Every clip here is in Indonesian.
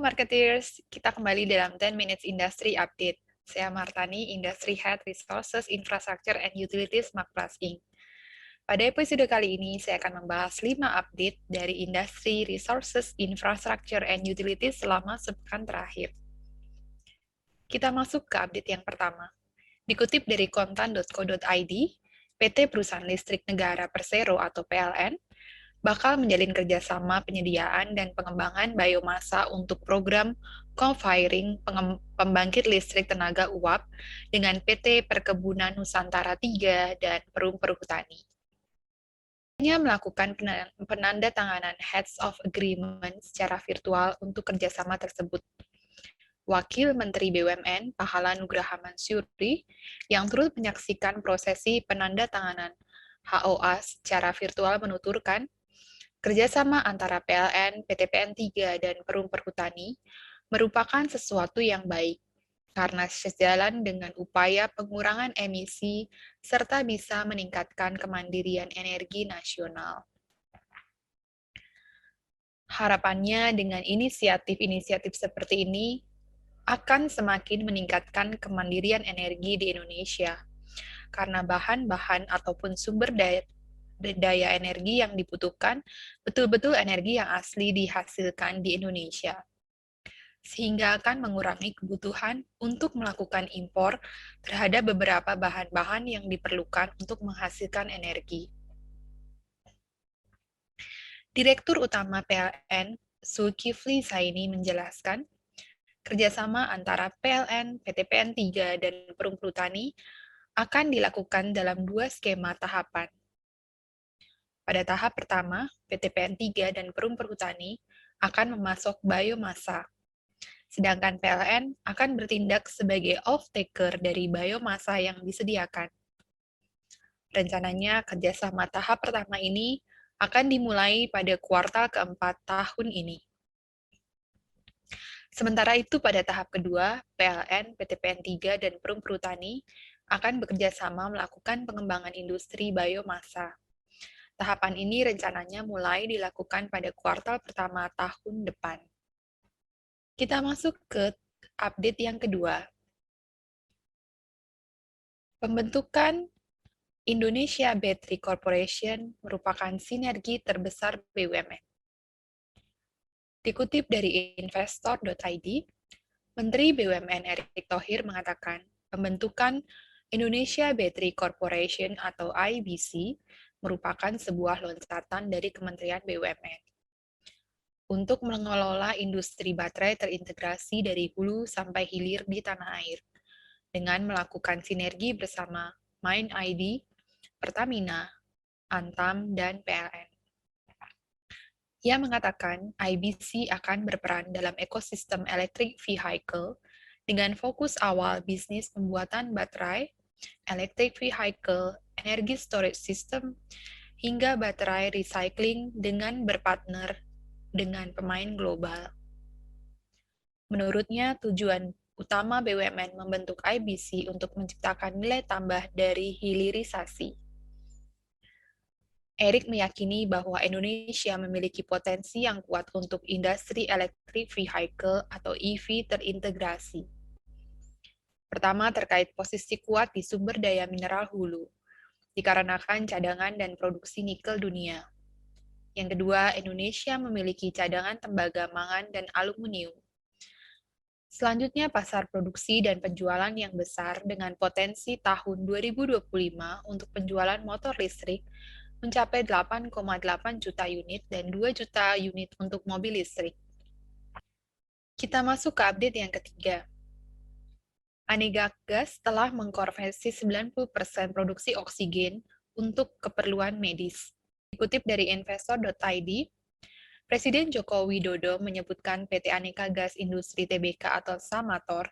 Marketeers, kita kembali dalam 10 Minutes Industry Update. Saya Martani, Industry Head Resources, Infrastructure, and Utilities Makpras Inc. Pada episode kali ini, saya akan membahas 5 update dari Industry Resources, Infrastructure, and Utilities selama sepekan terakhir. Kita masuk ke update yang pertama. Dikutip dari kontan.co.id, PT Perusahaan Listrik Negara Persero atau PLN bakal menjalin kerjasama penyediaan dan pengembangan biomasa untuk program co-firing pembangkit listrik tenaga uap dengan PT Perkebunan Nusantara 3 dan Perum Perhutani. Hanya melakukan penandatanganan Heads of Agreement secara virtual untuk kerjasama tersebut. Wakil Menteri BUMN Pahala Nugraha Mansuri yang turut menyaksikan prosesi penandatanganan HOA secara virtual menuturkan, kerjasama antara PLN, PT PN3, dan Perum Perhutani merupakan sesuatu yang baik, karena sejalan dengan upaya pengurangan emisi serta bisa meningkatkan kemandirian energi nasional. Harapannya dengan inisiatif-inisiatif seperti ini akan semakin meningkatkan kemandirian energi di Indonesia, karena bahan-bahan ataupun sumber daya energi yang dibutuhkan betul-betul energi yang asli dihasilkan di Indonesia, sehingga akan mengurangi kebutuhan untuk melakukan impor terhadap beberapa bahan-bahan yang diperlukan untuk menghasilkan energi. Direktur Utama PLN, Zulkifli Zaini menjelaskan, kerjasama antara PLN, PT PN3, dan Perum Perhutani akan dilakukan dalam 2 skema tahapan. Pada tahap pertama, PT PN3 dan Perum Perhutani akan memasok biomasa, sedangkan PLN akan bertindak sebagai off-taker dari biomasa yang disediakan. Rencananya, kerjasama tahap pertama ini akan dimulai pada kuartal keempat tahun ini. Sementara itu, pada tahap kedua, PLN, PT PN3, dan Perum Perhutani akan bekerja sama melakukan pengembangan industri biomasa. Tahapan ini rencananya mulai dilakukan pada kuartal pertama tahun depan. Kita masuk ke update yang kedua. Pembentukan Indonesia Battery Corporation merupakan sinergi terbesar BUMN. Dikutip dari investor.id, Menteri BUMN Erick Thohir mengatakan, pembentukan Indonesia Battery Corporation atau IBC merupakan sebuah loncatan dari Kementerian BUMN untuk mengelola industri baterai terintegrasi dari hulu sampai hilir di tanah air, dengan melakukan sinergi bersama MindID, Pertamina, Antam, dan PLN. Ia mengatakan IBC akan berperan dalam ekosistem electric vehicle dengan fokus awal bisnis pembuatan baterai, electric vehicle, energy storage system, hingga baterai recycling dengan berpartner dengan pemain global. Menurutnya, tujuan utama BUMN membentuk IBC untuk menciptakan nilai tambah dari hilirisasi. Erick meyakini bahwa Indonesia memiliki potensi yang kuat untuk industri electric vehicle atau EV terintegrasi. Pertama, terkait posisi kuat di sumber daya mineral hulu, dikarenakan cadangan dan produksi nikel dunia. Yang kedua, Indonesia memiliki cadangan tembaga mangan dan aluminium. Selanjutnya, pasar produksi dan penjualan yang besar dengan potensi tahun 2025 untuk penjualan motor listrik mencapai 8,8 juta unit dan 2 juta unit untuk mobil listrik. Kita masuk ke update yang ketiga. Anega Gas telah mengkonversi 90% produksi oksigen untuk keperluan medis. Dikutip dari investor.id, Presiden Joko Widodo menyebutkan PT Aneka Gas Industri Tbk atau Samator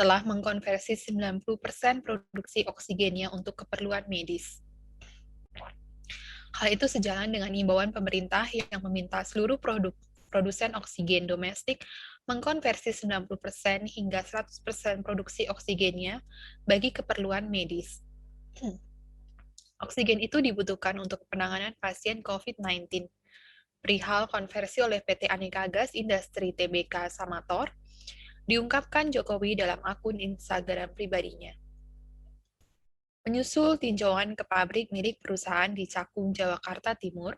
telah mengkonversi 90% produksi oksigennya untuk keperluan medis. Hal itu sejalan dengan imbauan pemerintah yang meminta seluruh produsen oksigen domestik mengkonversi 90% hingga 100% produksi oksigennya bagi keperluan medis. Oksigen itu dibutuhkan untuk penanganan pasien COVID-19, perihal konversi oleh PT Aneka Gas Industri Tbk Samator, diungkapkan Jokowi dalam akun Instagram pribadinya. Menyusul tinjauan ke pabrik milik perusahaan di Cakung, Jakarta Timur,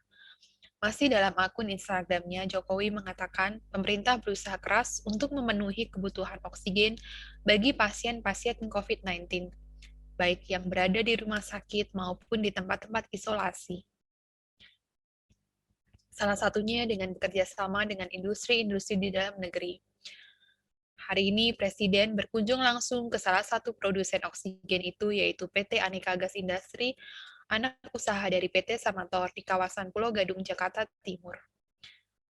masih dalam akun Instagram-nya, Jokowi mengatakan pemerintah berusaha keras untuk memenuhi kebutuhan oksigen bagi pasien-pasien COVID-19, baik yang berada di rumah sakit maupun di tempat-tempat isolasi. Salah satunya dengan bekerja sama dengan industri-industri di dalam negeri. Hari ini Presiden berkunjung langsung ke salah satu produsen oksigen itu, yaitu PT Aneka Gas Industri, anak usaha dari PT Samator di kawasan Pulau Gadung, Jakarta Timur.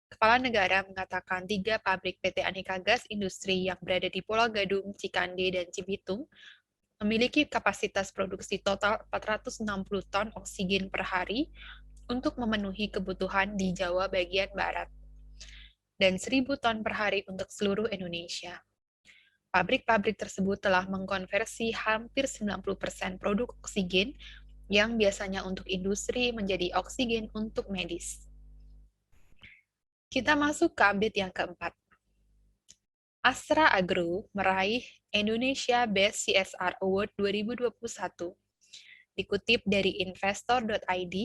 Kepala negara mengatakan 3 pabrik PT Aneka Gas Industri yang berada di Pulau Gadung, Cikande, dan Cibitung memiliki kapasitas produksi total 460 ton oksigen per hari untuk memenuhi kebutuhan di Jawa bagian barat, dan 1.000 ton per hari untuk seluruh Indonesia. Pabrik-pabrik tersebut telah mengkonversi hampir 90% produk oksigen yang biasanya untuk industri menjadi oksigen untuk medis. Kita masuk ke update yang keempat. Astra Agro meraih Indonesia Best CSR Award 2021. Dikutip dari investor.id,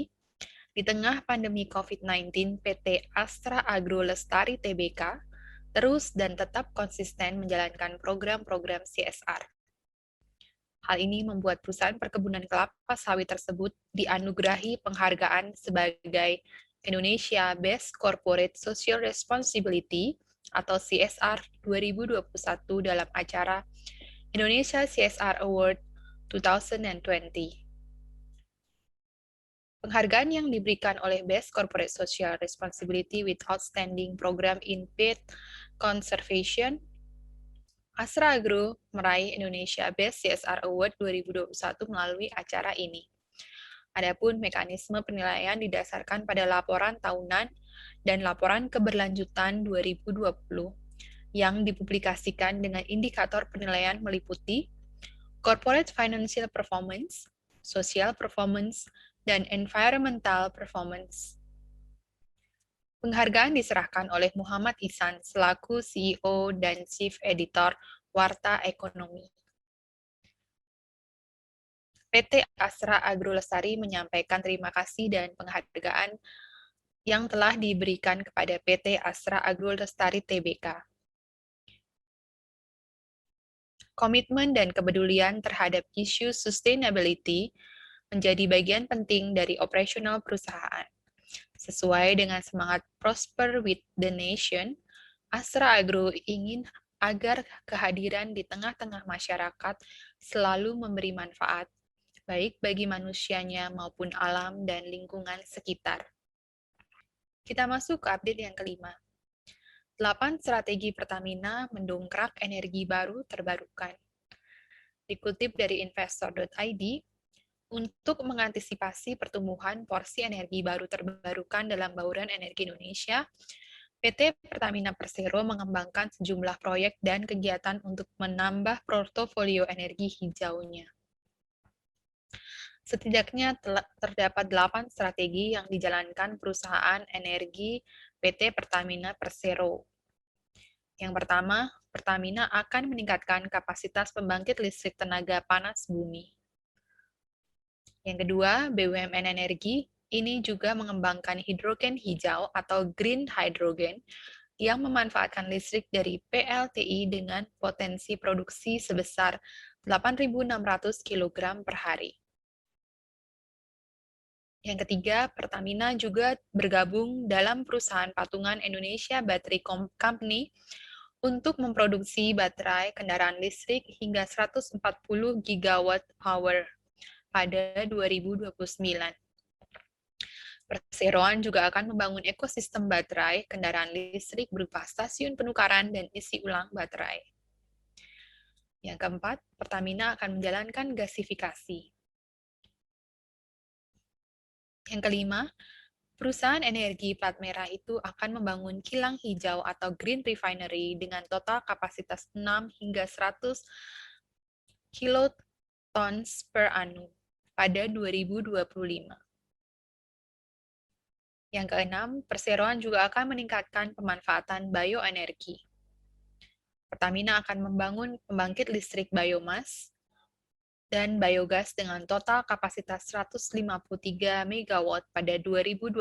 di tengah pandemi COVID-19, PT Astra Agro Lestari Tbk terus dan tetap konsisten menjalankan program-program CSR. Hal ini membuat perusahaan perkebunan kelapa sawit tersebut dianugerahi penghargaan sebagai Indonesia Best Corporate Social Responsibility atau CSR 2021 dalam acara Indonesia CSR Award 2020. Penghargaan yang diberikan oleh Best Corporate Social Responsibility with Outstanding Program in Peat Conservation, Astra Agro meraih Indonesia Best CSR Award 2021 melalui acara ini. Adapun mekanisme penilaian didasarkan pada laporan tahunan dan laporan keberlanjutan 2020 yang dipublikasikan dengan indikator penilaian meliputi Corporate Financial Performance, Social Performance, dan Environmental Performance. Penghargaan diserahkan oleh Muhammad Ihsan selaku CEO dan Chief Editor Warta Ekonomi. PT Astra Agro Lestari menyampaikan terima kasih dan penghargaan yang telah diberikan kepada PT Astra Agro Lestari Tbk. Komitmen dan kepedulian terhadap isu sustainability menjadi bagian penting dari operasional perusahaan. Sesuai dengan semangat Prosper with the Nation, Astra Agro ingin agar kehadiran di tengah-tengah masyarakat selalu memberi manfaat, baik bagi manusianya maupun alam dan lingkungan sekitar. Kita masuk ke update yang kelima. 8 strategi Pertamina mendongkrak energi baru terbarukan. Dikutip dari investor.id, untuk mengantisipasi pertumbuhan porsi energi baru terbarukan dalam bauran energi Indonesia, PT Pertamina Persero mengembangkan sejumlah proyek dan kegiatan untuk menambah portofolio energi hijaunya. Setidaknya terdapat 8 strategi yang dijalankan perusahaan energi PT Pertamina Persero. Yang pertama, Pertamina akan meningkatkan kapasitas pembangkit listrik tenaga panas bumi. Yang kedua, BUMN Energi ini juga mengembangkan hidrogen hijau atau green hydrogen yang memanfaatkan listrik dari PLTI dengan potensi produksi sebesar 8.600 kg per hari. Yang ketiga, Pertamina juga bergabung dalam perusahaan patungan Indonesia Battery Company untuk memproduksi baterai kendaraan listrik hingga 140 GWh pada 2029. Perseroan juga akan membangun ekosistem baterai kendaraan listrik berupa stasiun penukaran dan isi ulang baterai. Yang keempat, Pertamina akan menjalankan gasifikasi. Yang kelima, perusahaan energi plat merah itu akan membangun kilang hijau atau green refinery dengan total kapasitas 6 hingga 100 kilotons per annum pada 2025. Yang keenam, perseroan juga akan meningkatkan pemanfaatan bioenergi. Pertamina akan membangun pembangkit listrik biomas dan biogas dengan total kapasitas 153 MW pada 2026.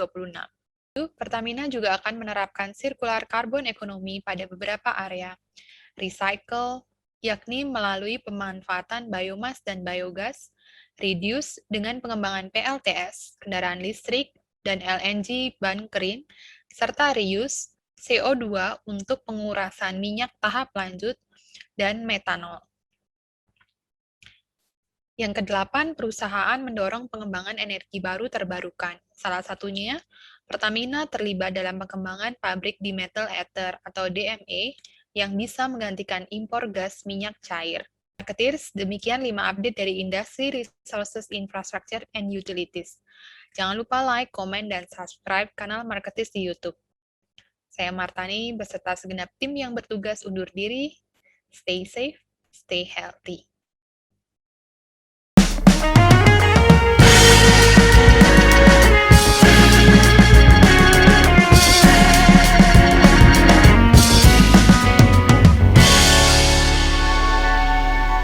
Pertamina juga akan menerapkan circular carbon economy pada beberapa area. Recycle, yakni melalui pemanfaatan biomas dan biogas, reduce dengan pengembangan PLTS, kendaraan listrik, dan LNG bunkering, serta reuse, CO2 untuk pengurasan minyak tahap lanjut, dan metanol. Yang kedelapan, perusahaan mendorong pengembangan energi baru terbarukan. Salah satunya, Pertamina terlibat dalam pengembangan pabrik dimethyl ether atau DME yang bisa menggantikan impor gas minyak cair. Marketeers, demikian 5 update dari Industry Resources Infrastructure and Utilities. Jangan lupa like, komen, dan subscribe kanal Marketeers di YouTube. Saya Martani beserta segenap tim yang bertugas undur diri. Stay safe, stay healthy.